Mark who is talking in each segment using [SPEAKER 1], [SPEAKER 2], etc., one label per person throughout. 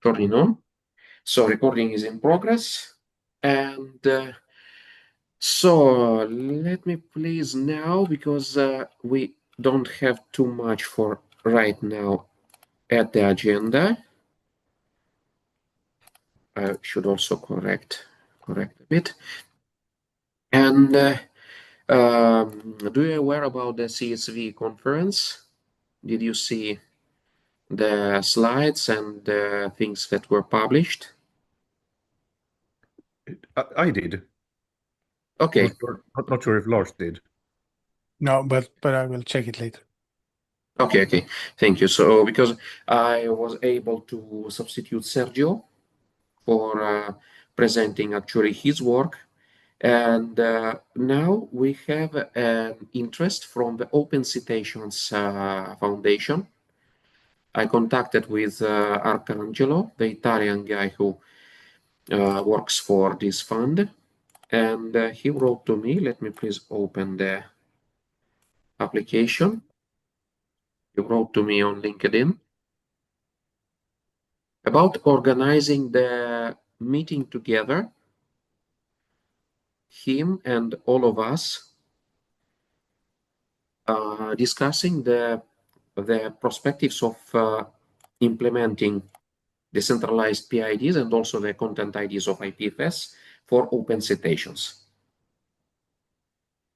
[SPEAKER 1] Turning on. So recording is in progress. And so let me please now, because we don't have too much for right now at the agenda. I should also correct a bit. And do you aware about the CSV conference? Did you see the slides and the things that were published?
[SPEAKER 2] I did.
[SPEAKER 1] Okay.
[SPEAKER 2] Not sure if Lars did.
[SPEAKER 3] No, but I will check it later.
[SPEAKER 1] Okay. Thank you. So because I was able to substitute Sergio for presenting actually his work, and now we have an interest from the Open Citations Foundation. I contacted with Arcangelo, the Italian guy who works for this fund, and he wrote to me. Let me please open the application. He wrote to me on LinkedIn about organizing the meeting together, him and all of us, discussing the perspectives of implementing decentralized PIDs and also the content IDs of IPFS for open citations.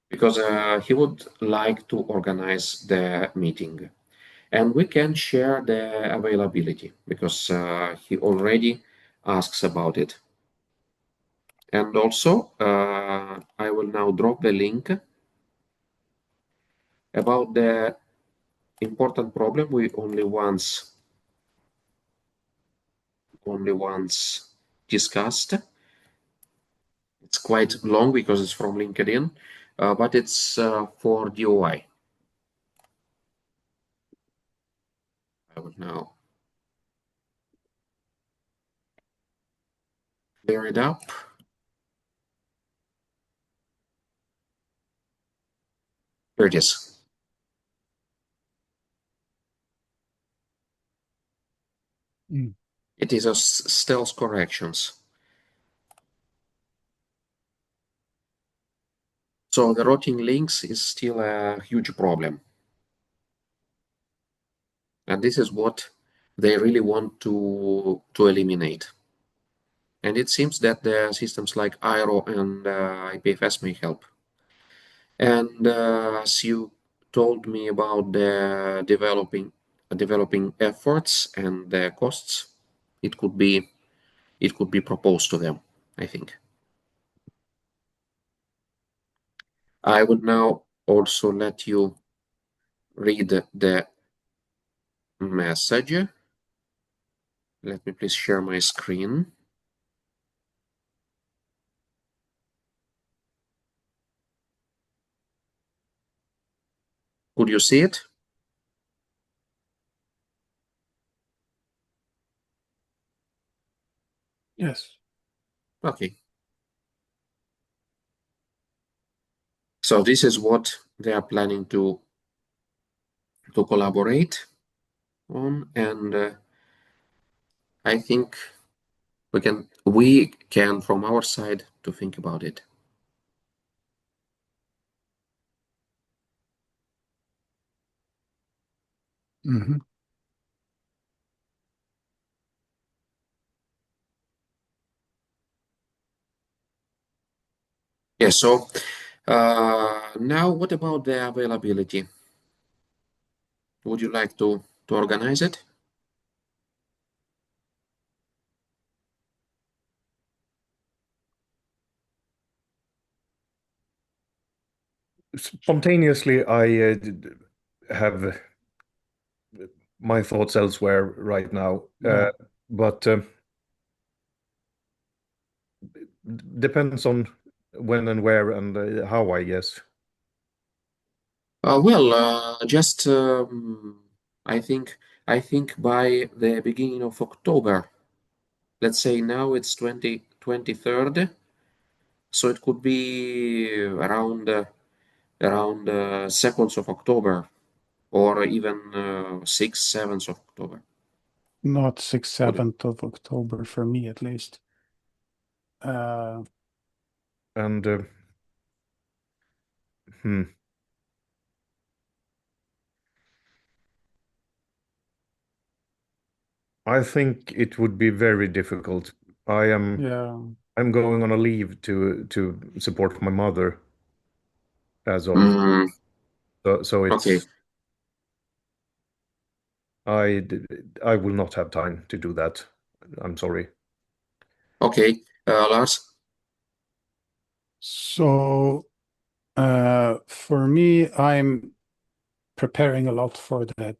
[SPEAKER 1] Because he would like to organize the meeting. And we can share the availability because he already asks about it. And also, I will now drop the link about the important problem we only once discussed. It's quite long because it's from LinkedIn, but it's for DOI. I will now clear it up. Here it is. It is a stealth corrections. So the routing links is still a huge problem. And this is what they really want to eliminate. And it seems that the systems like IRO and IPFS may help. And as you told me about the developing efforts and the costs, it could be proposed to them, I think. I would now also let you read the message. Let me please share my screen. Could you see it?
[SPEAKER 3] Yes.
[SPEAKER 1] Okay. So this is what they are planning to collaborate on, and I think we can from our side to think about it.
[SPEAKER 3] Mm-hmm.
[SPEAKER 1] Yeah, so now what about the availability? Would you like to organize it?
[SPEAKER 2] Spontaneously, I have my thoughts elsewhere right now. But depends on when and where and how, I guess.
[SPEAKER 1] Just I think by the beginning of October, let's say now it's 23rd, so it could be around 2nd of October or even 6th, 7th of October.
[SPEAKER 3] Not 6th, 7th of October for me at least.
[SPEAKER 2] And hmm, I think it would be very difficult.
[SPEAKER 3] Yeah.
[SPEAKER 2] I'm going on a leave to support my mother as of
[SPEAKER 1] Mm,
[SPEAKER 2] so
[SPEAKER 1] okay,
[SPEAKER 2] it's I I will not have time to do that. I'm sorry.
[SPEAKER 1] okay. Lars?
[SPEAKER 3] So for me, I'm preparing a lot for the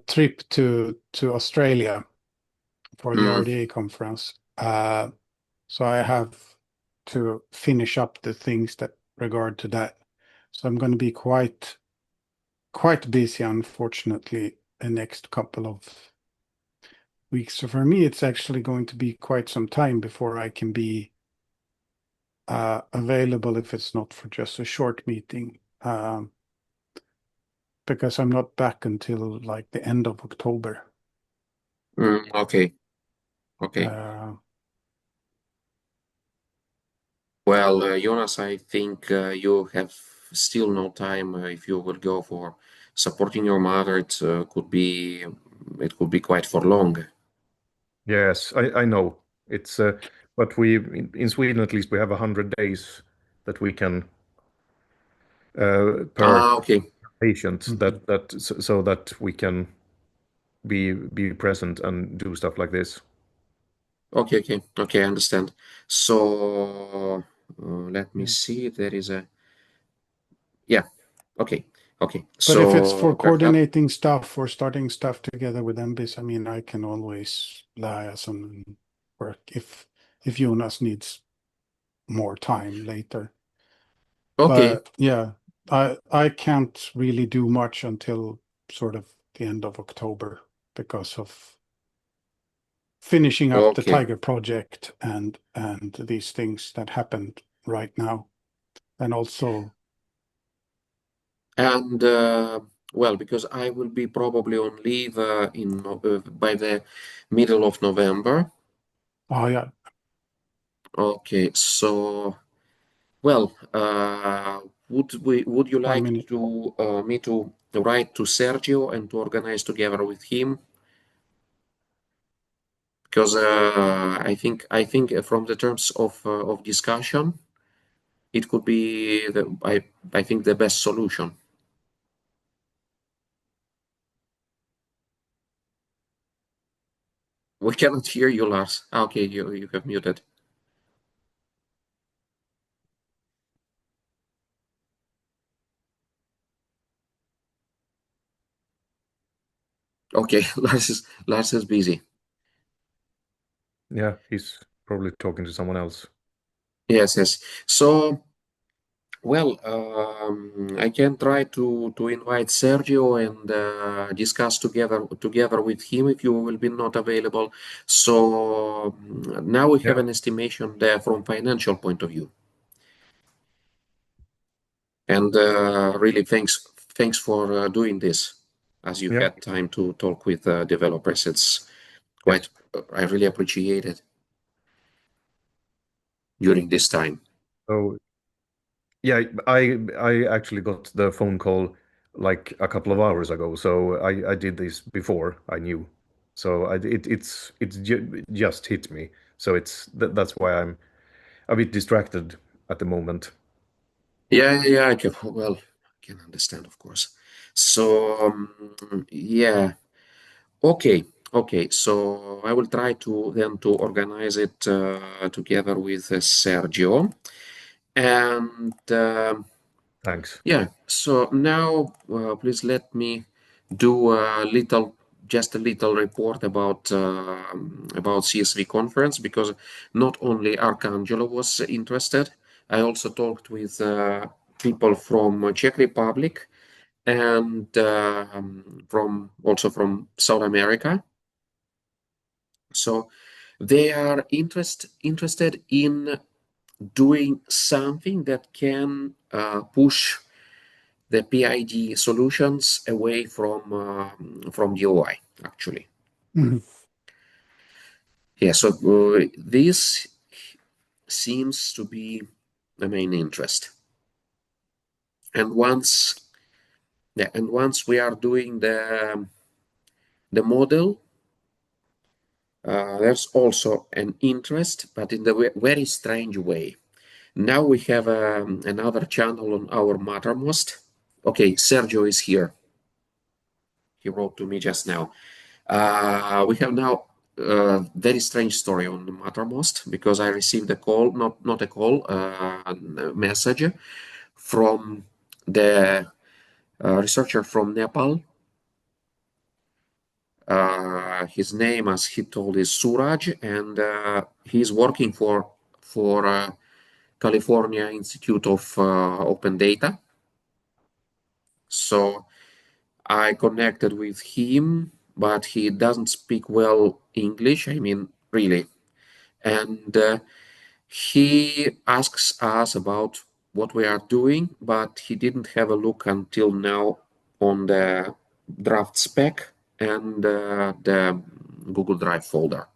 [SPEAKER 3] trip to Australia for the
[SPEAKER 1] Mm,
[SPEAKER 3] RDA conference. So I have to finish up the things that regard to that. So I'm going to be quite busy, unfortunately, the next couple of weeks. So for me, it's actually going to be quite some time before I can be available if it's not for just a short meeting, because I'm not back until like the end of October.
[SPEAKER 1] okay, okay.
[SPEAKER 3] Uh,
[SPEAKER 1] Well, Jonas, I think you have still no time if you will go for supporting your mother. It could be quite for long.
[SPEAKER 2] Yes, I know. It's but in Sweden at least we have 100 days that we can per
[SPEAKER 1] Ah, okay,
[SPEAKER 2] patient
[SPEAKER 3] mhm.
[SPEAKER 2] so that we can be present and do stuff like this.
[SPEAKER 1] okay. I understand. So let me
[SPEAKER 3] Yeah.
[SPEAKER 1] see. There is a yeah. Okay, okay.
[SPEAKER 3] But if it's for
[SPEAKER 1] So
[SPEAKER 3] coordinating stuff or starting stuff together with MBIS, I mean, I can always liaise and work if Jonas needs more time later.
[SPEAKER 1] okay,
[SPEAKER 3] But yeah, I can't really do much until sort of the end of October because of finishing up the
[SPEAKER 1] okay.
[SPEAKER 3] Tiger project and these things that happened right now. And also,
[SPEAKER 1] And well, because I will be probably on leave by the middle of November.
[SPEAKER 3] oh yeah,
[SPEAKER 1] Okay, so well, would you
[SPEAKER 3] one
[SPEAKER 1] like
[SPEAKER 3] minute.
[SPEAKER 1] to me to write to Sergio and to organize together with him? Because I think from the terms of discussion, it could be I think the best solution. We cannot hear you, Lars. Okay, you have muted. Okay, Lars is busy.
[SPEAKER 2] Yeah, he's probably talking to someone else.
[SPEAKER 1] Yes. So, well, I can try to invite Sergio and discuss together with him if you will be not available. So now we have
[SPEAKER 2] Yeah,
[SPEAKER 1] an estimation there from financial point of view. And really, thanks for doing this, as you
[SPEAKER 2] yeah,
[SPEAKER 1] had time to talk with developers. It's quite
[SPEAKER 2] yes.
[SPEAKER 1] I really appreciate it during this time.
[SPEAKER 2] So yeah, I actually got the phone call like a couple of hours ago. So I did this before I knew. So it's just hit me. So that's why I'm a bit distracted at the moment.
[SPEAKER 1] Yeah. I can, well, I can understand, of course. So, yeah, okay. So I will try to then to organize it together with Sergio, and
[SPEAKER 2] Thanks.
[SPEAKER 1] yeah. So now, please let me do just a little report about CSV conference because not only Arcangelo was interested, I also talked with people from Czech Republic and from also from South America. So they are interested in doing something that can push the PID solutions away from the UI, actually.
[SPEAKER 3] Mhm.
[SPEAKER 1] Yeah, so this seems to be the main interest. And once we are doing the model, there's also an interest, but in the very strange way. Now we have another channel on our Mattermost. Okay, Sergio is here. He wrote to me just now. We have now a very strange story on the Mattermost because I received a call, not a call, a message from the researcher from Nepal. His name, as he told, is Suraj, and he's working for California Institute of Open Data. So I connected with him, but he doesn't speak well English. I mean, really. And he asks us about what we are doing, but he didn't have a look until now on the draft spec and the Google Drive folder.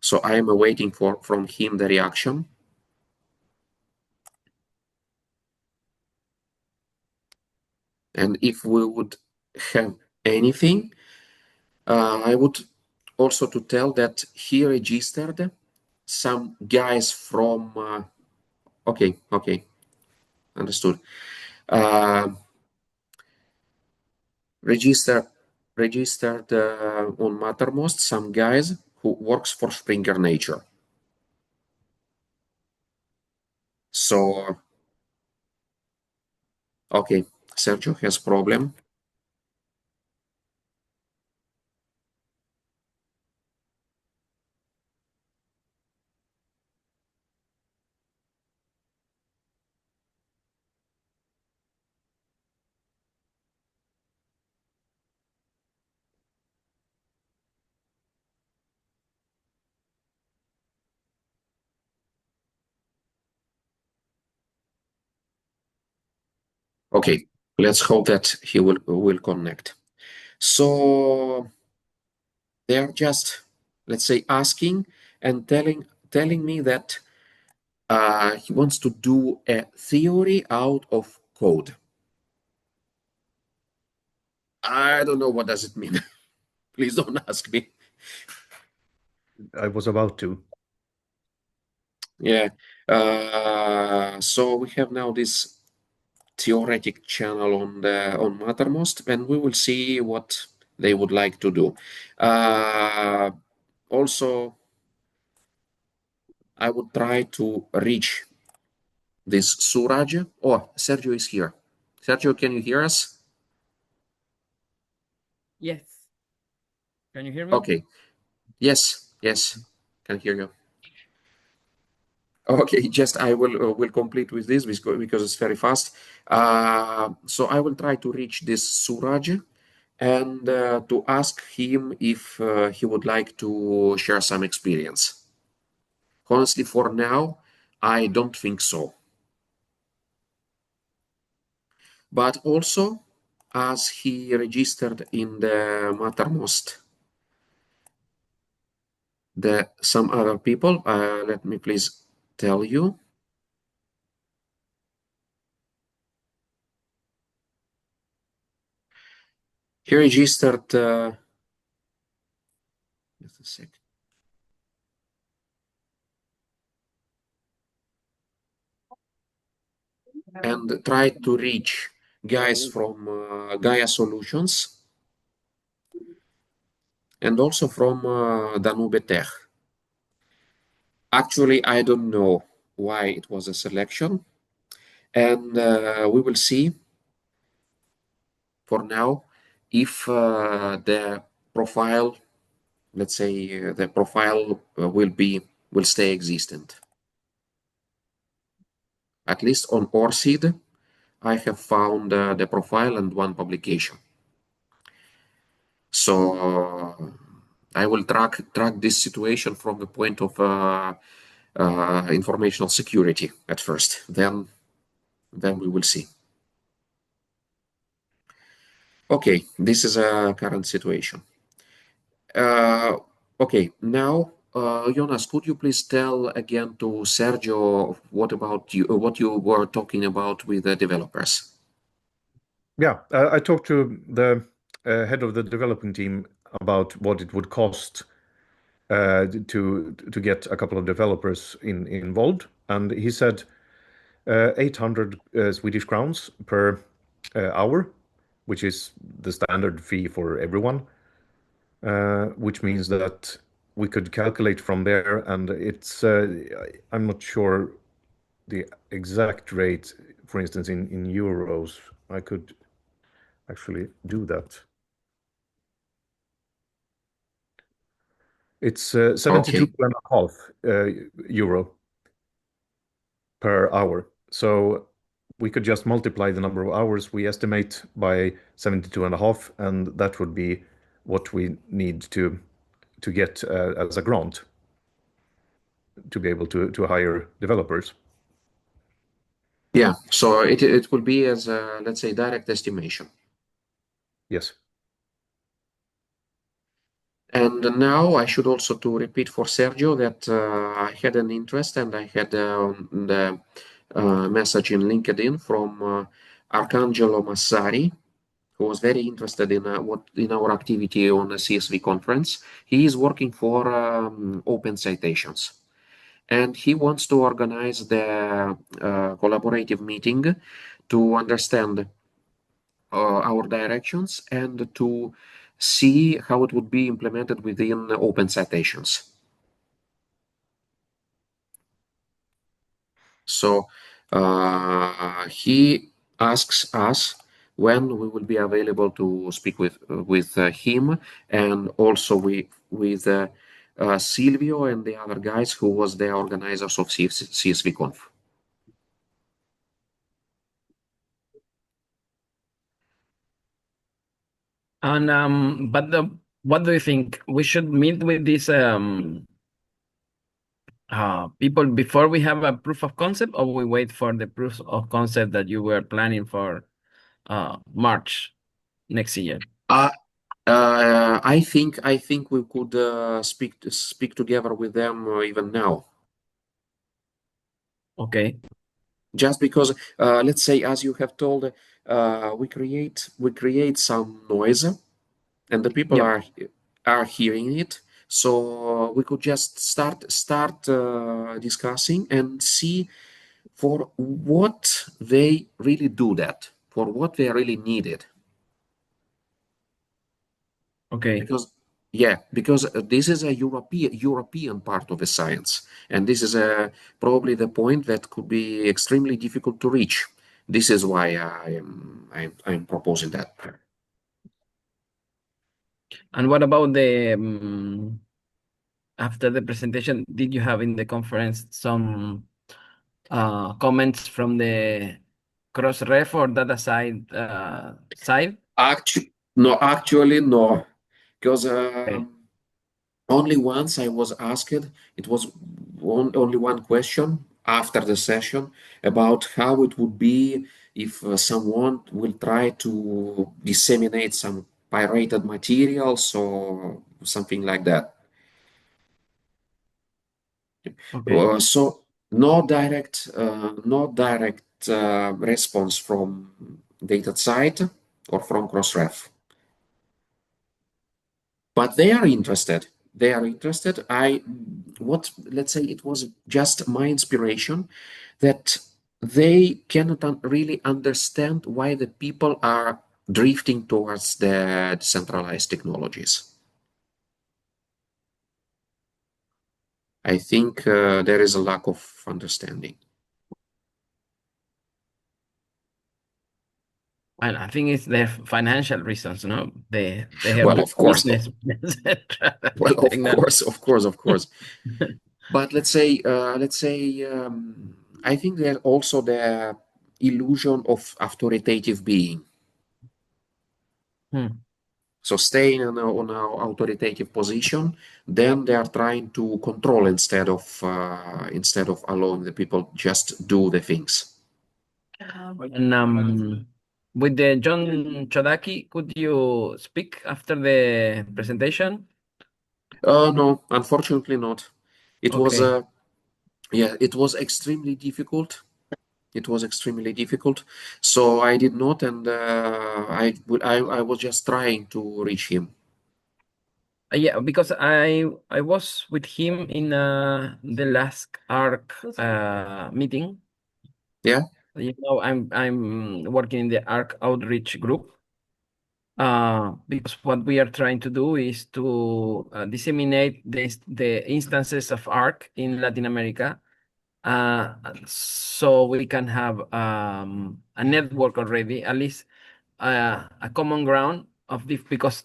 [SPEAKER 1] So I am awaiting from him the reaction. And if we would have anything, I would also to tell that he registered some guys from okay, understood. Registered on Mattermost some guys who works for Springer Nature. So okay, Sergio has problem. Okay, let's hope that he will connect. So they are just, let's say, asking and telling me that he wants to do a theory out of code. I don't know what does it mean. Please don't ask me.
[SPEAKER 2] I was about to.
[SPEAKER 1] Yeah. So we have now this theoretic channel on Mattermost, and we will see what they would like to do. Also, I would try to reach this Suraj. Oh, Sergio is here. Sergio, can you hear us?
[SPEAKER 4] Yes. Can you hear me?
[SPEAKER 1] Okay. Yes, can hear you. Okay, just I will complete with this because it's very fast. So I will try to reach this Suraj and to ask him if he would like to share some experience. Honestly, for now, I don't think so. But also, as he registered in the Mattermost, some other people, let me please tell you. He registered, just a sec. And tried to reach guys from Gaia Solutions and also from Danube Tech. Actually, I don't know why it was a selection, and we will see for now if the profile, let's say, the profile will stay existent. At least on ORCID, I have found the profile and one publication. So I will track this situation from the point of informational security at first. Then then we will see. Okay, this is a current situation. Okay, now, Jonas, could you please tell again to Sergio what you were talking about with the developers?
[SPEAKER 2] Yeah, I talked to the head of the development team about what it would cost to get a couple of developers involved, and he said 800 Swedish crowns per hour, which is the standard fee for everyone, which means that we could calculate from there, and it's I'm not sure the exact rate, for instance, in euros. I could actually do that. It's 72
[SPEAKER 1] Okay.
[SPEAKER 2] and a half euro per hour. So we could just multiply the number of hours we estimate by 72 and a half, and that would be what we need to get as a grant to be able to hire developers.
[SPEAKER 1] Yeah, so it will be as a, let's say, direct estimation.
[SPEAKER 2] Yes.
[SPEAKER 1] And now I should also to repeat for Sergio that I had an interest and I had the message in LinkedIn from Arcangelo Massari, who was very interested in what in our activity on the CSV conference. He is working for Open Citations, and he wants to organize the collaborative meeting to understand our directions and to see how it would be implemented within Open Citations. So he asks us when we will be available to speak with him, and also with Silvio and the other guys who was the organizers of CSV Conf.
[SPEAKER 4] And what do you think? We should meet with these people before we have a proof of concept, or we wait for the proof of concept that you were planning for March next year?
[SPEAKER 1] I think we could speak together with them even now.
[SPEAKER 4] Okay.
[SPEAKER 1] Just because, let's say, as you have told, we create some noise, and the people
[SPEAKER 4] Yep.
[SPEAKER 1] are hearing it. So we could just start discussing and see for what they really do that, for what they really needed.
[SPEAKER 4] Okay.
[SPEAKER 1] Because this is a European part of the science, and this is probably the point that could be extremely difficult to reach. This is why I'm proposing that.
[SPEAKER 4] And what about the after the presentation? Did you have in the conference some comments from the Crossref or data side side?
[SPEAKER 1] Actually, no, because
[SPEAKER 4] Okay.
[SPEAKER 1] only once I was asked. It was only one question after the session about how it would be if someone will try to disseminate some pirated materials or something like that.
[SPEAKER 4] Okay.
[SPEAKER 1] So no direct response from data site or from Crossref. But they are interested. They are interested. Let's say it was just my inspiration that they cannot really understand why the people are drifting towards the decentralized technologies. I think there is a lack of understanding.
[SPEAKER 4] And I think it's their financial reasons, no? They have
[SPEAKER 1] Well,
[SPEAKER 4] good
[SPEAKER 1] of course.
[SPEAKER 4] business.
[SPEAKER 1] Well, of
[SPEAKER 4] Technology.
[SPEAKER 1] course, of course. But let's say, I think there's also the illusion of authoritative being. So staying on an authoritative position, then they are trying to control instead of allowing the people just do the things.
[SPEAKER 4] And with the John Chodaki, could you speak after the presentation?
[SPEAKER 1] No, unfortunately not. It was
[SPEAKER 4] Okay.
[SPEAKER 1] yeah, it was extremely difficult. It was extremely difficult, so I did not, and I was just trying to reach him.
[SPEAKER 4] Yeah, because I was with him in the last ARC meeting.
[SPEAKER 1] Yeah,
[SPEAKER 4] You know, I'm working in the ARC outreach group. Because what we are trying to do is to disseminate the instances of ARC in Latin America, so we can have a network already, at least a common ground of this, because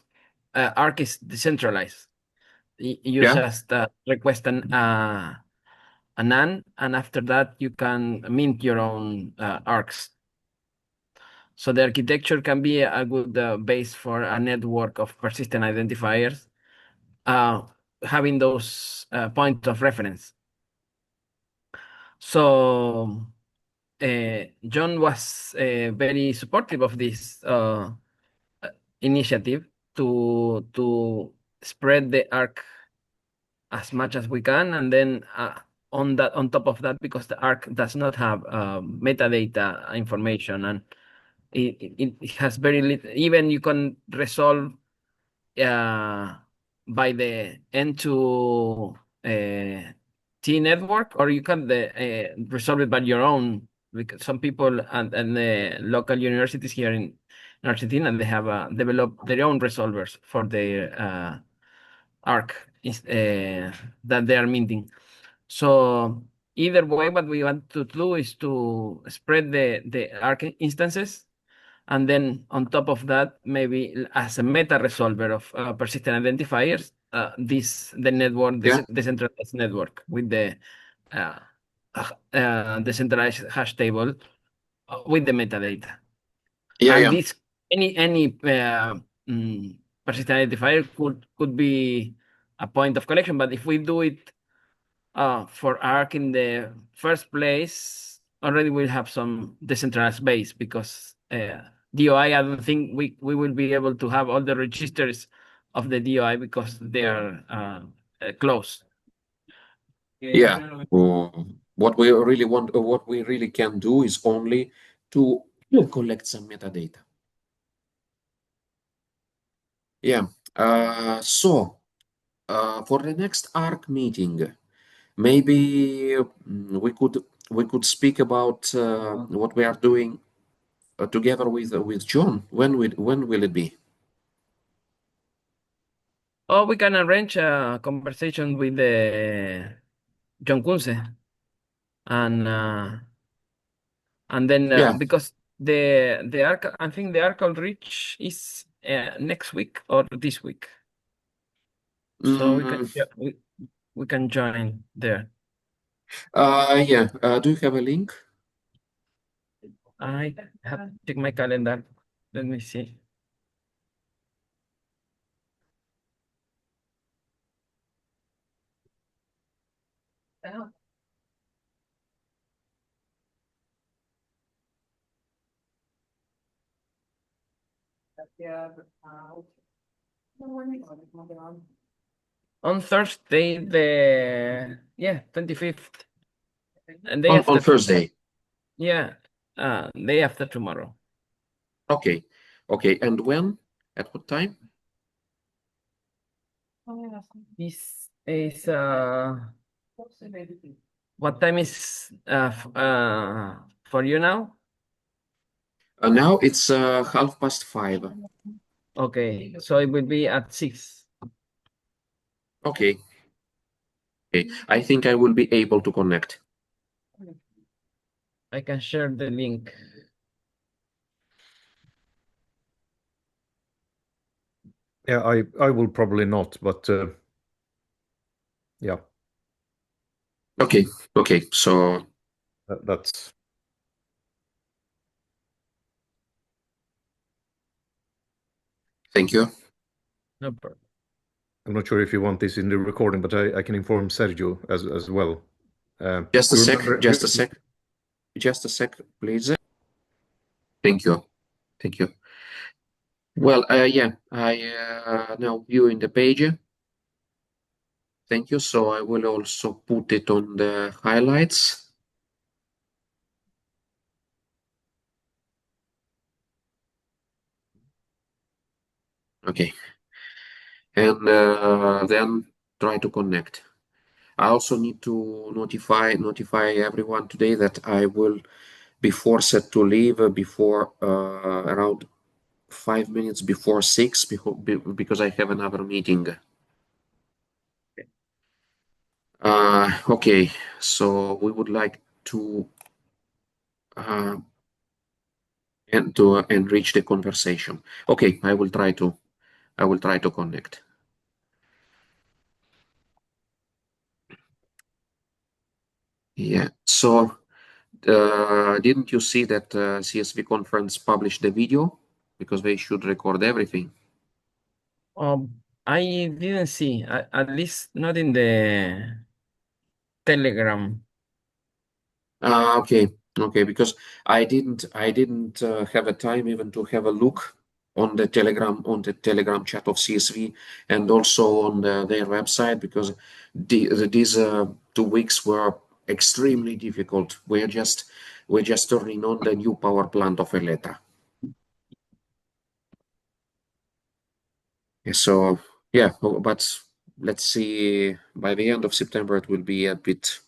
[SPEAKER 4] ARC is decentralized. You
[SPEAKER 1] yeah,
[SPEAKER 4] just request a NAN, and after that you can mint your own ARCs. So the architecture can be a good base for a network of persistent identifiers, uh, having those points of reference. So John was very supportive of this initiative to spread the ARC as much as we can, and then on top of that, because the ARC does not have metadata information, and it has very little. Even you can resolve by the N2 T network, or you can resolve it by your own. Because some people and the local universities here in Argentina, they have developed their own resolvers for their ARC that they are minting. So either way, what we want to do is to spread the ARC instances, and then on top of that, maybe as a meta resolver of persistent identifiers, the network,
[SPEAKER 1] yeah,
[SPEAKER 4] decentralized network with the uh, decentralized hash table with the metadata.
[SPEAKER 1] yeah,
[SPEAKER 4] And
[SPEAKER 1] yeah,
[SPEAKER 4] this any mm, persistent identifier could be a point of collection, but if we do it for ARC in the first place, already we'll have some decentralized base, because DOI, I don't think we will be able to have all the registers of the DOI because they are closed.
[SPEAKER 1] yeah. What we really want, what we really can do is only to collect some metadata. Yeah. So for the next ARC meeting, maybe we could speak about what we are doing together with John. When will it be?
[SPEAKER 4] Or we can arrange a conversation with John Kunze, and then
[SPEAKER 1] Yeah.
[SPEAKER 4] because the ARC, I think the ARC outreach is next week or this week. So
[SPEAKER 1] Mm,
[SPEAKER 4] we can join there.
[SPEAKER 1] yeah. Do you have a link?
[SPEAKER 4] I have to check my calendar. Let me see. On Thursday, 25th, and day
[SPEAKER 1] On
[SPEAKER 4] after
[SPEAKER 1] Thursday.
[SPEAKER 4] yeah, day after tomorrow.
[SPEAKER 1] Okay. Okay. And when? At what time?
[SPEAKER 4] This is what time is for you now?
[SPEAKER 1] Now it's 5:30.
[SPEAKER 4] Okay, so it will be at 6.
[SPEAKER 1] Okay. Okay. I think I will be able to connect.
[SPEAKER 4] I can share the link.
[SPEAKER 2] Yeah, I will probably not, but yeah,
[SPEAKER 1] Okay. Okay. So
[SPEAKER 2] that's
[SPEAKER 1] thank you.
[SPEAKER 4] No problem.
[SPEAKER 2] I'm not sure if you want this in the recording, but I can inform Sergio as well.
[SPEAKER 1] Just a
[SPEAKER 2] You
[SPEAKER 1] sec.
[SPEAKER 2] remember
[SPEAKER 1] Just a sec. Just a sec, please. Thank you. Thank you. Well, yeah, I now viewing the page. Thank you. So I will also put it on the highlights. Okay. And then try to connect. I also need to notify everyone today that I will be forced to leave before around 5 minutes before 6 because I have another meeting. Okay, so we would like to uh, enrich the conversation. Okay, I will try to connect. Yeah. So didn't you see that CSV conference published the video because they should record everything?
[SPEAKER 4] I didn't see, at least not in the Telegram.
[SPEAKER 1] Okay, because I didn't have a time even to have a look on the Telegram chat of CSV and also on their website because these 2 weeks were extremely difficult. We're just turning on the new power plant of Eleta. So yeah, but let's see. By the end of September, it will be a bit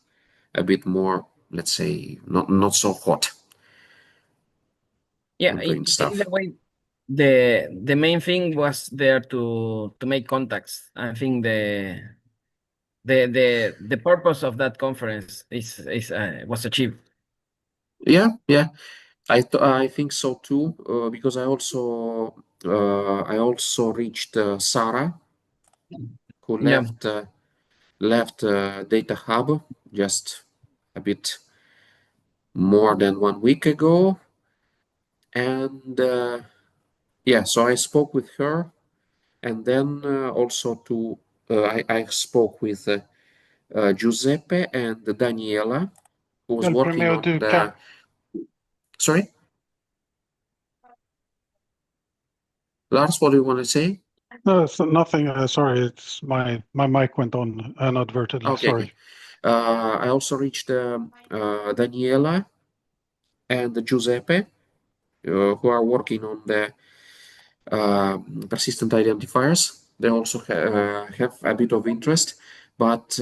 [SPEAKER 1] more, let's say, not so hot
[SPEAKER 4] Yeah,
[SPEAKER 1] on doing
[SPEAKER 4] in
[SPEAKER 1] stuff.
[SPEAKER 4] a way, the main thing was there to make contacts. I think the purpose of that conference is was achieved.
[SPEAKER 1] Yeah. I think so too, because I also reached Sarah, who
[SPEAKER 4] Yeah.
[SPEAKER 1] left Data Hub just a bit more than 1 week ago, and yeah, so I spoke with her, and then also I spoke with Giuseppe and Daniela, who was
[SPEAKER 3] El
[SPEAKER 1] working
[SPEAKER 3] primero
[SPEAKER 1] on
[SPEAKER 3] du
[SPEAKER 1] the. Sorry, Lars, what do you want to say?
[SPEAKER 3] No, it's nothing. Sorry, it's my mic went on inadvertently.
[SPEAKER 1] Okay.
[SPEAKER 3] Sorry.
[SPEAKER 1] I also reached Daniela and Giuseppe, who are working on the persistent identifiers. They also have a bit of interest, but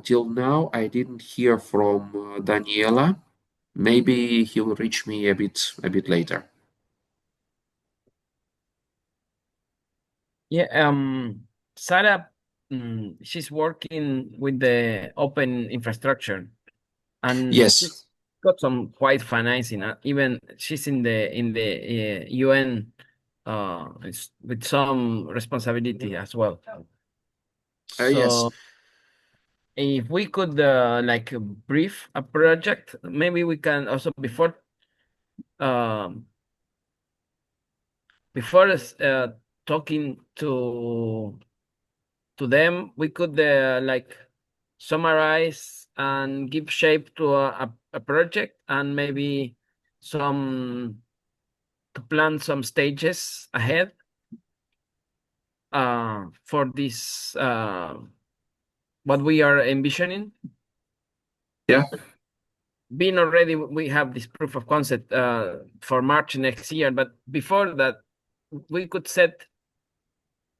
[SPEAKER 1] till now I didn't hear from Daniela. Maybe he will reach me a bit later.
[SPEAKER 4] Yeah. Sarah, she's working with the open infrastructure, and
[SPEAKER 1] Yes.
[SPEAKER 4] she's got some quite financing. Even she's in the UN, with some responsibility as well.
[SPEAKER 1] Yes.
[SPEAKER 4] So if we could like brief a project, maybe we can also um before talking to them, we could like summarize and give shape to a project, and maybe some to plan some stages ahead for this what we are envisioning.
[SPEAKER 1] Yeah.
[SPEAKER 4] Being already we have this proof of concept for March next year, but before that we could set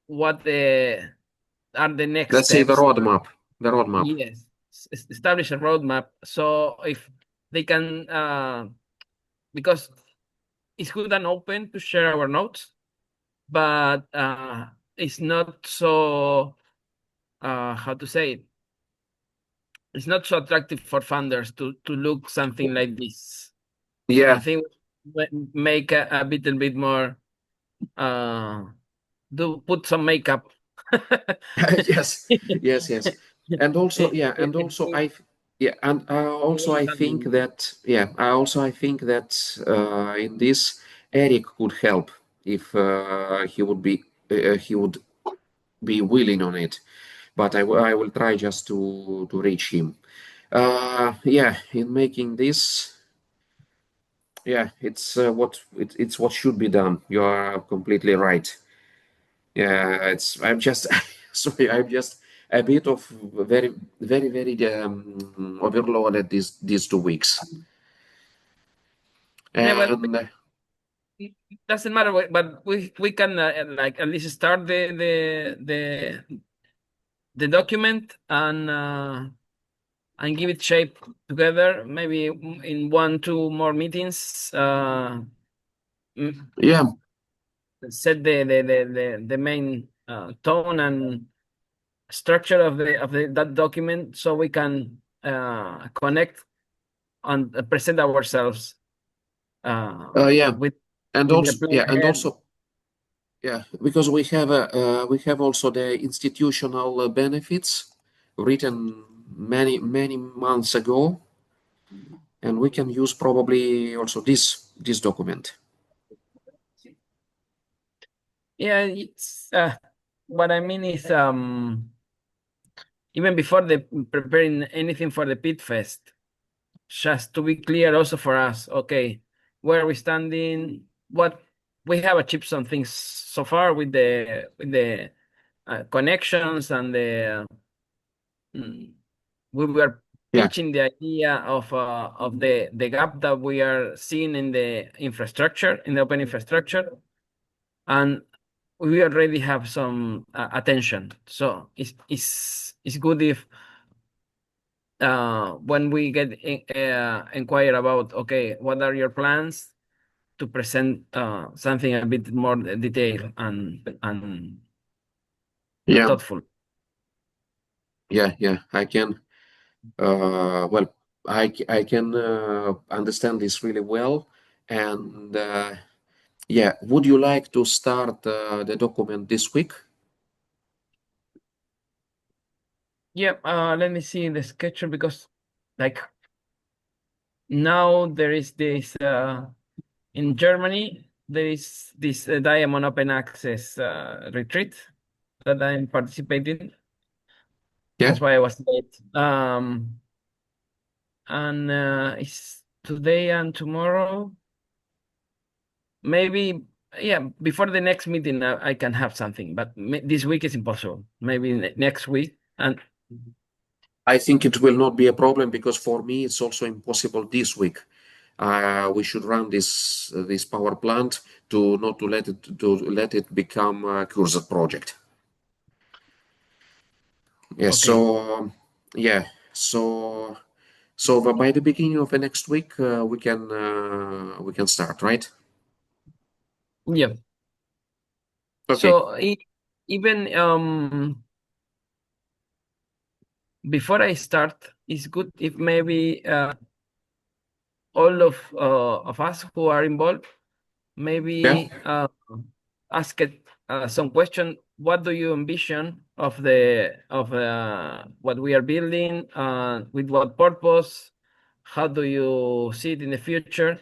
[SPEAKER 4] what are the next
[SPEAKER 1] Let's say the
[SPEAKER 4] steps.
[SPEAKER 1] roadmap. The roadmap.
[SPEAKER 4] Yes, establish a roadmap. So if they can, because it's good and open to share our notes, but it's not so, how to say it? It's not so attractive for funders to look something like this. So I
[SPEAKER 1] Yeah.
[SPEAKER 4] think make a little bit more, uh, do put some makeup.
[SPEAKER 1] Yes. Yes. And also, yeah, and also
[SPEAKER 4] To
[SPEAKER 1] I, yeah, and also
[SPEAKER 4] create
[SPEAKER 1] I think
[SPEAKER 4] something.
[SPEAKER 1] that, yeah, in this Eric could help if he would be willing on it, but I will try just to reach him. Yeah, in making this, Yeah, it's what should be done. You are completely right. Yeah, I'm just sorry, I'm just a bit of very overloaded these 2 weeks.
[SPEAKER 4] Yeah, well,
[SPEAKER 1] And
[SPEAKER 4] it doesn't matter, but we can like at least start the document and give it shape together. Maybe in 1, 2 more meetings.
[SPEAKER 1] yeah,
[SPEAKER 4] Set the main tone and structure of that document so we can connect and present ourselves
[SPEAKER 1] yeah,
[SPEAKER 4] with
[SPEAKER 1] and
[SPEAKER 4] the
[SPEAKER 1] also
[SPEAKER 4] plan
[SPEAKER 1] yeah, and
[SPEAKER 4] ahead.
[SPEAKER 1] also yeah, because we have also the institutional benefits written many months ago, and we can use probably also this document.
[SPEAKER 4] Yeah, it's what I mean is even before the preparing anything for the pit fest, just to be clear also for us, okay, where are we standing? What we have achieved some things so far with the connections and the we were
[SPEAKER 1] Yeah,
[SPEAKER 4] pitching the idea of the gap that we are seeing in the infrastructure, in the open infrastructure, and we already have some attention. So it's good if when we get inquire about, okay, what are your plans, to present something a bit more detailed and
[SPEAKER 1] yeah,
[SPEAKER 4] thoughtful.
[SPEAKER 1] yeah. I can. Well, I can understand this really well, and yeah. Would you like to start the document this week?
[SPEAKER 4] Yeah, let me see the schedule because like now there is this in Germany there is this Diamond Open Access retreat that I'm participating.
[SPEAKER 1] Yeah.
[SPEAKER 4] That's why I was late. And it's today and tomorrow. Maybe yeah, before the next meeting I can have something, but this week is impossible. Maybe next week. And
[SPEAKER 1] I think it will not be a problem because for me it's also impossible this week. We should run this power plant to not to let it become a cursed project. Yeah.
[SPEAKER 4] okay,
[SPEAKER 1] Yeah. By the beginning of the next week we can start, right?
[SPEAKER 4] yeah.
[SPEAKER 1] Okay.
[SPEAKER 4] So even before I start, it's good if maybe all of us who are involved
[SPEAKER 1] Yeah.
[SPEAKER 4] maybe ask it, some question. What do you envision of the of what we are building? With what purpose? How do you see it in the future?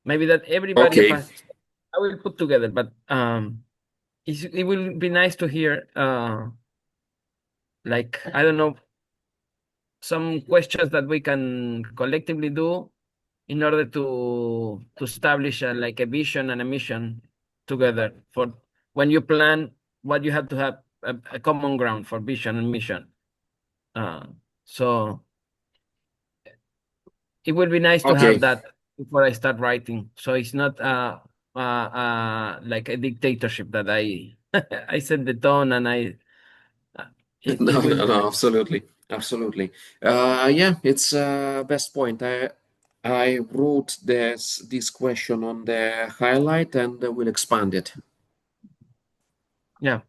[SPEAKER 4] Maybe that everybody of
[SPEAKER 1] Okay.
[SPEAKER 4] us, I will put together, but it will be nice to hear like I don't know, some questions that we can collectively do in order to establish like a vision and a mission together for when you plan what you have to have a common ground for vision and mission. Uh, so it would be nice to have
[SPEAKER 1] Okay.
[SPEAKER 4] that before I start writing. So it's not like a dictatorship that I I set the tone and I it
[SPEAKER 1] No,
[SPEAKER 4] will
[SPEAKER 1] no, no, absolutely, absolutely. Yeah, it's best point. I wrote this question on the highlight and will expand it.
[SPEAKER 4] yeah.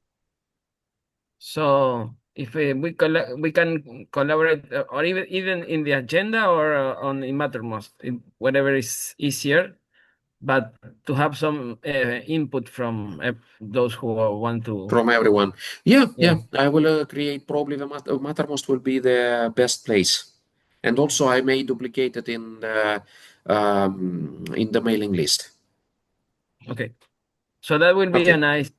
[SPEAKER 4] So if we can collaborate or even in the agenda or on in Mattermost, whatever is easier, but to have some input from those who want to.
[SPEAKER 1] From everyone. Yeah,
[SPEAKER 4] Yeah.
[SPEAKER 1] yeah. I will create probably Mattermost will be the best place, and also I may duplicate it in the mailing list.
[SPEAKER 4] Okay. So that will be a
[SPEAKER 1] Okay.
[SPEAKER 4] nice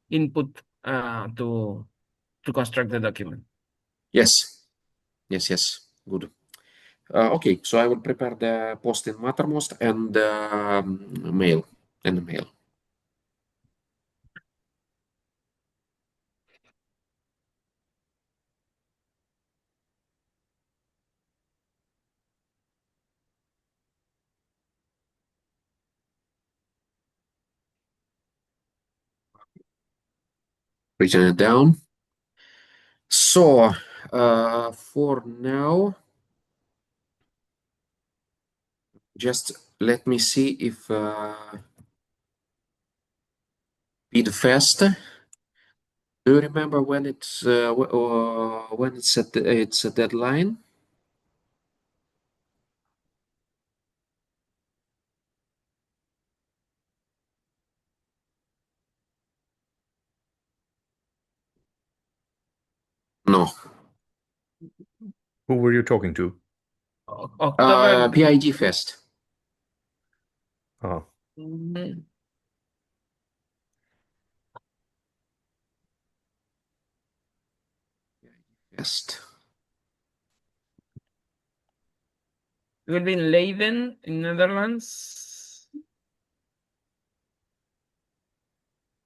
[SPEAKER 4] input to construct the document.
[SPEAKER 1] Yes. Yes. Yes. Good. Okay, so I will prepare the post in Mattermost and mail and the mail. Written it down. So for now, just let me see if Feedfest. Do you remember when it's its a deadline? No.
[SPEAKER 2] Who were you talking to?
[SPEAKER 4] October.
[SPEAKER 1] PIG Fest.
[SPEAKER 2] Ah,
[SPEAKER 4] mm,
[SPEAKER 1] Fest.
[SPEAKER 4] It will be in Leiden, in Netherlands.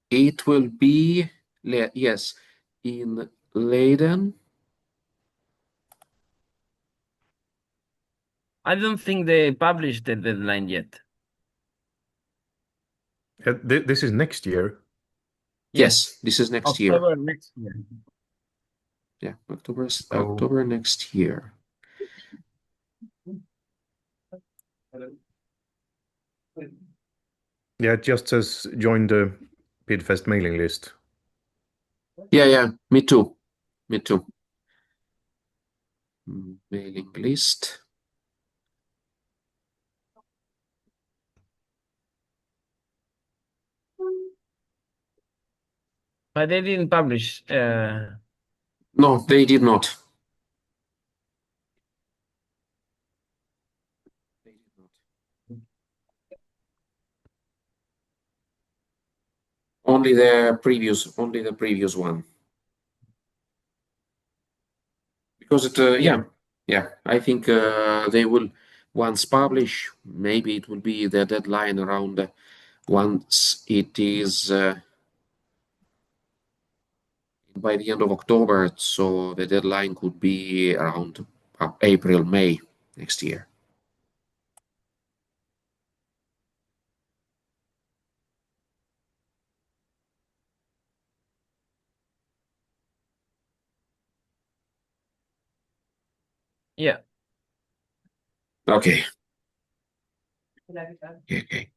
[SPEAKER 1] It will be yes in Leiden.
[SPEAKER 4] I don't think they published the deadline yet.
[SPEAKER 2] this is next year.
[SPEAKER 1] Yes, this is next year.
[SPEAKER 4] October next year.
[SPEAKER 1] Yeah,
[SPEAKER 2] Oh.
[SPEAKER 1] October next year.
[SPEAKER 2] Yeah, it just says join the PidFest mailing list.
[SPEAKER 1] Yeah, me too. Me too. Mailing list.
[SPEAKER 4] But they didn't publish.
[SPEAKER 1] No, they did not. They did not. Only the previous one. Because yeah, I think they will once publish, maybe it will be the deadline around once it is by the end of October, so the deadline could be around April, May next year.
[SPEAKER 4] Yeah.
[SPEAKER 1] Okay. Okay.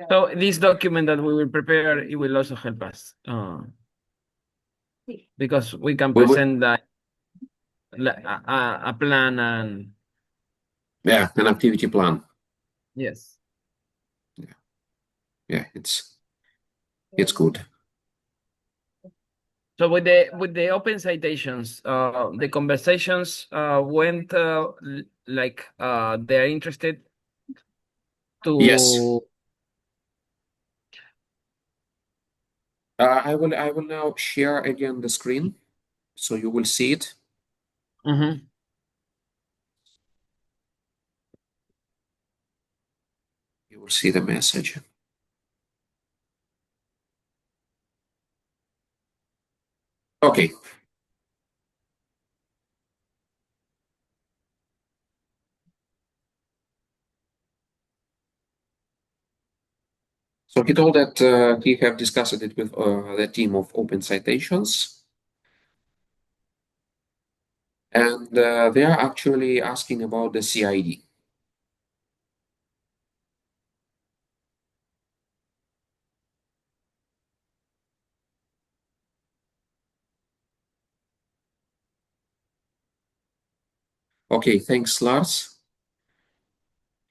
[SPEAKER 4] So this document that we will prepare, it will also help us because we can present that a plan and
[SPEAKER 1] Yeah, an activity plan.
[SPEAKER 4] yes.
[SPEAKER 1] Yeah, it's good.
[SPEAKER 4] So with the open citations, the conversations went like they're interested to.
[SPEAKER 1] Yes. I will now share again the screen, so you will see it.
[SPEAKER 4] Mhm.
[SPEAKER 1] You will see the message. Okay. So he told that he have discussed it with the team of Open Citations, and they are actually asking about the CID. Okay, thanks, Lars.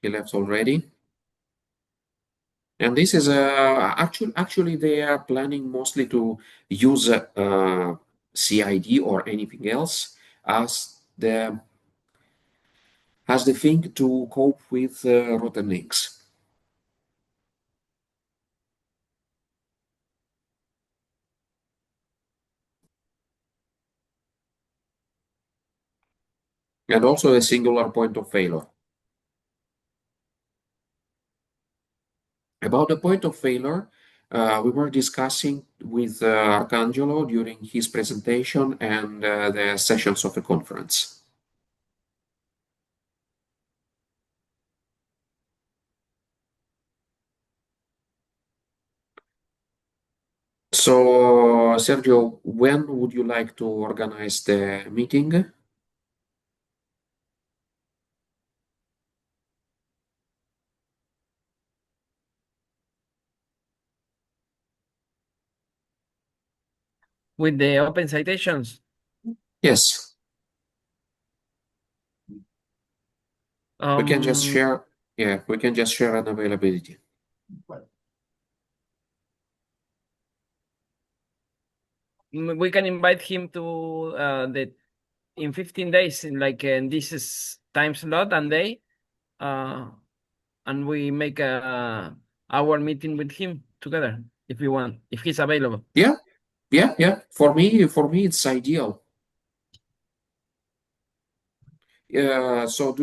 [SPEAKER 1] He left already. And this is actually they are planning mostly to use CID or anything else as the thing to cope with rotten links. and also a singular point of failure. About the point of failure, we were discussing with Arcangelo during his presentation and the sessions of the conference. So, Sergio, when would you like to organize the meeting?
[SPEAKER 4] With the open citations.
[SPEAKER 1] Yes, we can just share. Yeah, we can just share an availability.
[SPEAKER 4] We can invite him to the in 15 days, like this is time slot and day, and we make our meeting with him together if you want, if he's available.
[SPEAKER 1] Yeah, yeah, yeah. For me, it's ideal. So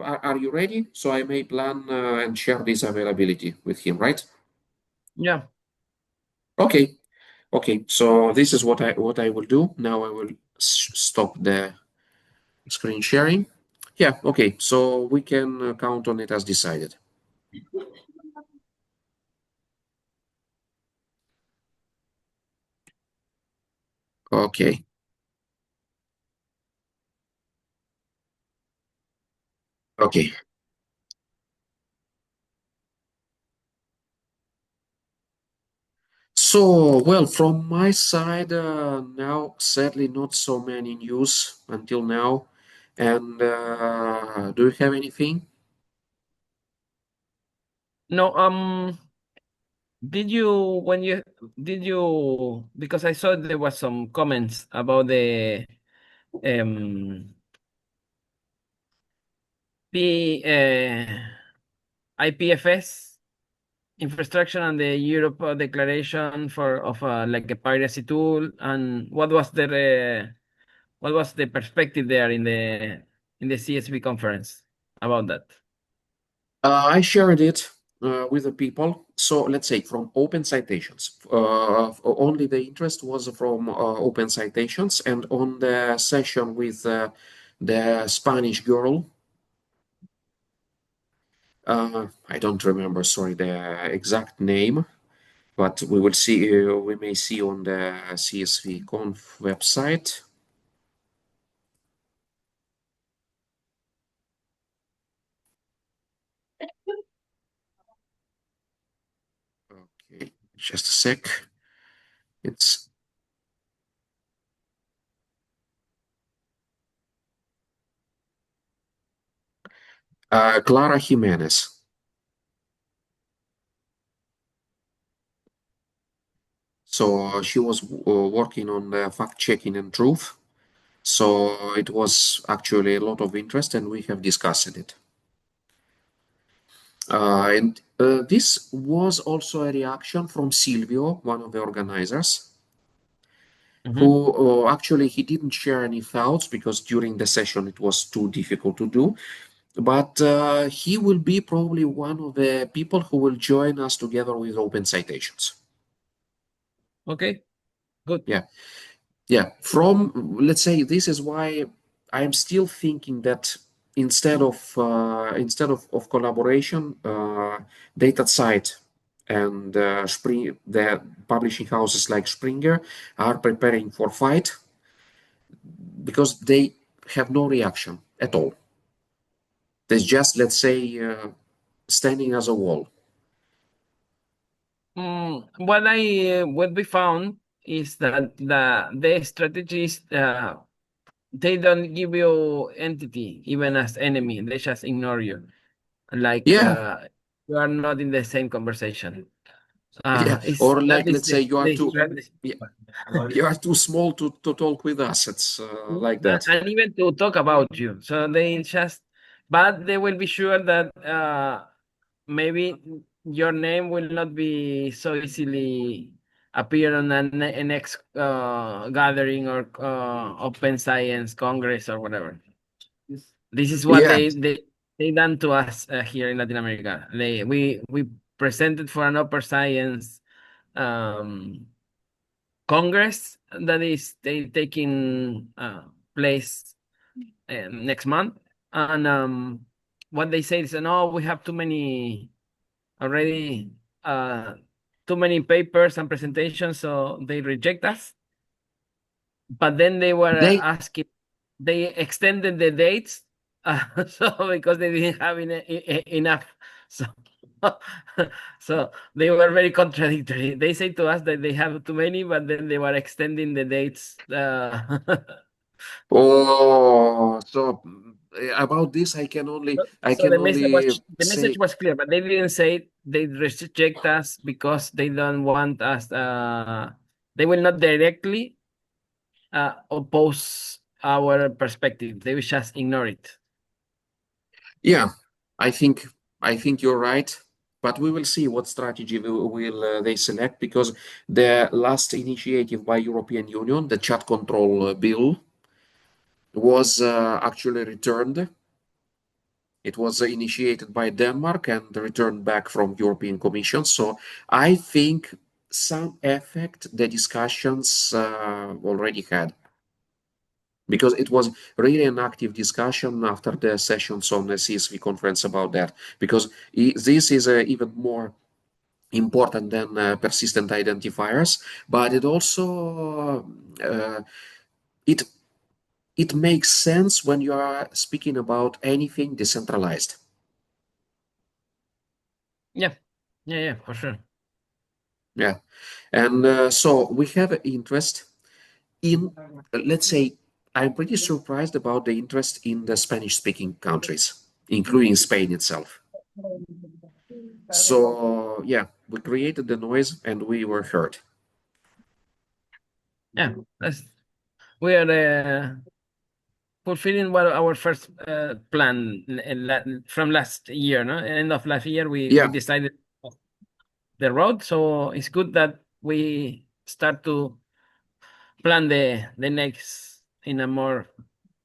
[SPEAKER 1] are you ready? So I may plan and share this availability with him, right?
[SPEAKER 4] Yeah.
[SPEAKER 1] Okay. Okay. So this is what I will do. Now I will stop the screen sharing. Yeah. Okay. So we can count on it as decided. Okay. Okay. So, well, from my side, now sadly not so many news until now. And do you have anything?
[SPEAKER 4] No. Did you because I saw there was some comments about the um the IPFS infrastructure and the Europe declaration for of like a piracy tool, and what was the perspective there in the CSV conference about that?
[SPEAKER 1] I shared it with the people. So let's say from open citations, only the interest was from open citations, and on the session with the Spanish girl, I don't remember, sorry, the exact name, but we will see. We may see on the CSV Conf website. Okay, just a sec. It's Clara Jimenez. So she was working on the fact checking and truth. So it was actually a lot of interest, and we have discussed it. And this was also a reaction from Silvio, one of the organizers, who actually he didn't share any thoughts because during the session it was too difficult to do. But he will be probably one of the people who will join us together with open citations.
[SPEAKER 4] Okay, good.
[SPEAKER 1] Yeah. Yeah, from let's say this is why I'm still thinking that instead of collaboration, data site and the publishing houses like Springer are preparing for fight because they have no reaction at all. There's just, let's say, standing as a wall.
[SPEAKER 4] What we found is that the strategies they don't give you entity even as enemy. They just ignore you, like
[SPEAKER 1] Yeah,
[SPEAKER 4] you are not in the same conversation.
[SPEAKER 1] yeah.
[SPEAKER 4] Is
[SPEAKER 1] Or
[SPEAKER 4] that
[SPEAKER 1] like,
[SPEAKER 4] is
[SPEAKER 1] let's say,
[SPEAKER 4] the strategy.
[SPEAKER 1] yeah, you are too small to talk with us. It's like that.
[SPEAKER 4] And even to talk about you. So they just, but they will be sure that maybe your name will not be so easily appear on a next gathering or open science congress or whatever. This is what
[SPEAKER 1] Yeah.
[SPEAKER 4] they done to us here in Latin America. We presented for an upper science um, congress that is taking place next month, and what they say is, no, we have too many already, too many papers and presentations, so they reject us. But then they were
[SPEAKER 1] They
[SPEAKER 4] asking, they extended the dates, so because they didn't have enough, so so they were very contradictory. They say to us that they have too many, but then they were extending the dates.
[SPEAKER 1] Oh, so about this, I
[SPEAKER 4] So
[SPEAKER 1] can only
[SPEAKER 4] the
[SPEAKER 1] say,
[SPEAKER 4] message was clear, but they didn't say they reject us because they don't want us. They will not directly oppose our perspective. They will just ignore it.
[SPEAKER 1] yeah, I think I think you're right, but we will see what strategy will they select because the last initiative by European Union, the chat control bill, was actually returned. It was initiated by Denmark and returned back from European Commission. So I think some effect the discussions already had because it was really an active discussion after the sessions on the CSV conference about that. Because this is even more important than persistent identifiers, but it also it it makes sense when you are speaking about anything decentralized.
[SPEAKER 4] Yeah, yeah, for sure.
[SPEAKER 1] Yeah, and so we have an interest in, let's say, I'm pretty surprised about the interest in the Spanish-speaking countries, including Spain itself. So yeah, we created the noise and we were heard.
[SPEAKER 4] Yeah, we are fulfilling what our first plan from last year. No, end of last year, we
[SPEAKER 1] Yeah,
[SPEAKER 4] decided the road. So it's good that we start to plan the next in a more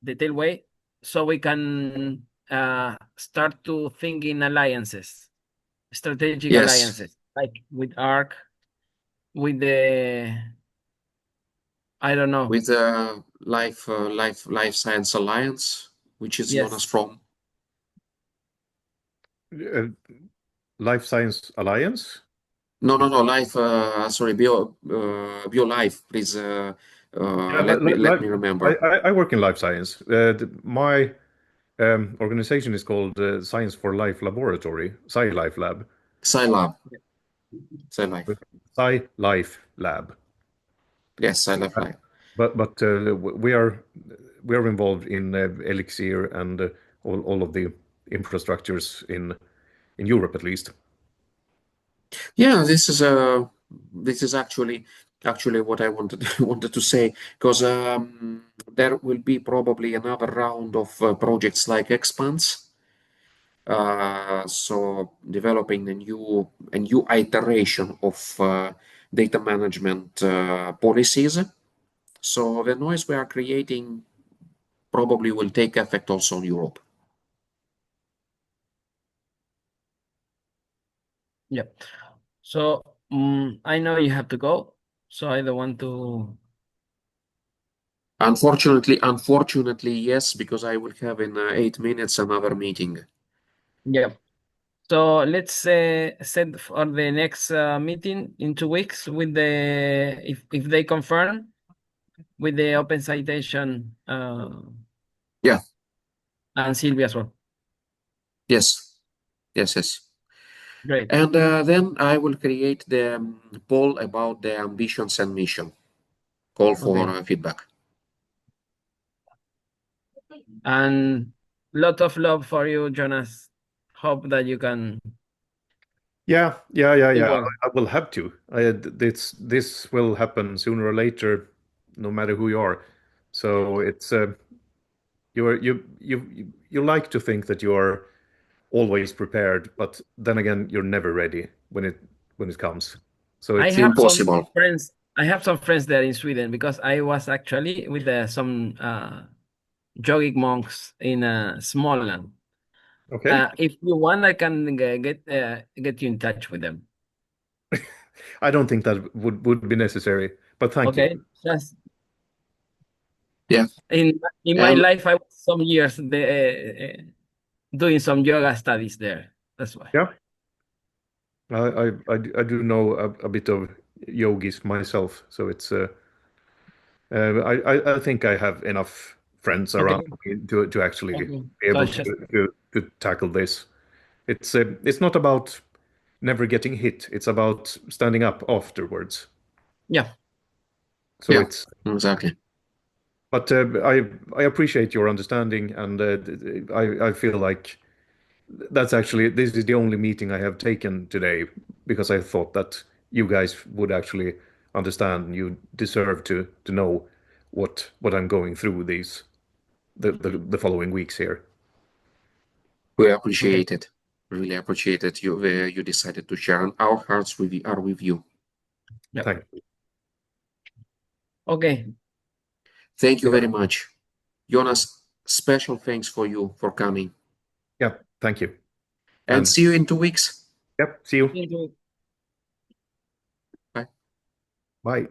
[SPEAKER 4] detailed way, so we can start to think in alliances, strategic
[SPEAKER 1] yes,
[SPEAKER 4] alliances, like with ARC, with the, I don't know.
[SPEAKER 1] with Life Science Alliance, which is Jonas
[SPEAKER 4] Yes,
[SPEAKER 1] from.
[SPEAKER 2] Uh, Life Science Alliance.
[SPEAKER 1] No, no, no, Life. Sorry, Bio Life. Please,
[SPEAKER 2] Yeah,
[SPEAKER 1] let me remember.
[SPEAKER 2] I work in life science. My organization is called Science for Life Laboratory, SciLife Lab.
[SPEAKER 1] SciLab, SciLife.
[SPEAKER 2] SciLife Lab.
[SPEAKER 1] Yes, SciLife Life.
[SPEAKER 2] But we are involved in Elixir and all of the infrastructures in Europe at least.
[SPEAKER 1] Yeah, this is actually what I wanted wanted to say because there will be probably another round of projects like Expanse. So developing a new iteration of data management policies. So the noise we are creating probably will take effect also in Europe.
[SPEAKER 4] yeah. So I know you have to go, so I don't want to.
[SPEAKER 1] Unfortunately, yes, because I will have in 8 minutes another meeting.
[SPEAKER 4] Yeah. So let's set for the next meeting in 2 weeks with the, if they confirm, with the open citation
[SPEAKER 1] Yeah,
[SPEAKER 4] and Sylvia as well.
[SPEAKER 1] yes, yes, yes.
[SPEAKER 4] Great.
[SPEAKER 1] And then I will create the poll about the ambitions and mission. Call for
[SPEAKER 4] Okay.
[SPEAKER 1] feedback.
[SPEAKER 4] And lot of love for you, Jonas. Hope that you can do
[SPEAKER 2] Yeah.
[SPEAKER 4] well.
[SPEAKER 2] I will have to. This will happen sooner or later, no matter who you are. So it's you like to think that you are always prepared, but then again, you're never ready when it comes. So
[SPEAKER 4] I
[SPEAKER 1] It's
[SPEAKER 2] it's
[SPEAKER 4] have some
[SPEAKER 1] impossible.
[SPEAKER 4] friends. I have some friends there in Sweden because I was actually with some yogic monks in Småland.
[SPEAKER 2] Okay.
[SPEAKER 4] If you want, I can get you in touch with them.
[SPEAKER 2] I don't think that would be necessary, but thank you.
[SPEAKER 4] Okay, just
[SPEAKER 1] Yeah.
[SPEAKER 4] in my
[SPEAKER 1] And
[SPEAKER 4] life, I was some years doing some yoga studies there. That's why.
[SPEAKER 2] Yeah, I do know a bit of yogis myself, so it's I think I have enough friends
[SPEAKER 4] Okay.
[SPEAKER 2] around me to actually
[SPEAKER 4] Okay.
[SPEAKER 2] be
[SPEAKER 4] So
[SPEAKER 2] able
[SPEAKER 4] just
[SPEAKER 2] to tackle this. It's not about never getting hit. It's about standing up afterwards.
[SPEAKER 4] yeah.
[SPEAKER 2] So
[SPEAKER 1] yeah,
[SPEAKER 2] it's
[SPEAKER 1] exactly.
[SPEAKER 2] but I appreciate your understanding, and I feel like that's actually this is the only meeting I have taken today because I thought that you guys would actually understand and you deserve to know what I'm going through the following weeks here.
[SPEAKER 1] We
[SPEAKER 4] Okay.
[SPEAKER 1] appreciate it. Really appreciate it. You decided to share, and our hearts are with you.
[SPEAKER 4] Yeah.
[SPEAKER 2] Thank you.
[SPEAKER 4] Okay.
[SPEAKER 1] Thank you
[SPEAKER 2] Yeah.
[SPEAKER 1] very much. Jonas, special thanks for you for coming.
[SPEAKER 2] Yeah, thank you.
[SPEAKER 1] And see you in 2 weeks.
[SPEAKER 2] Yep, see you.
[SPEAKER 4] Thank you.
[SPEAKER 1] Bye.
[SPEAKER 2] Bye.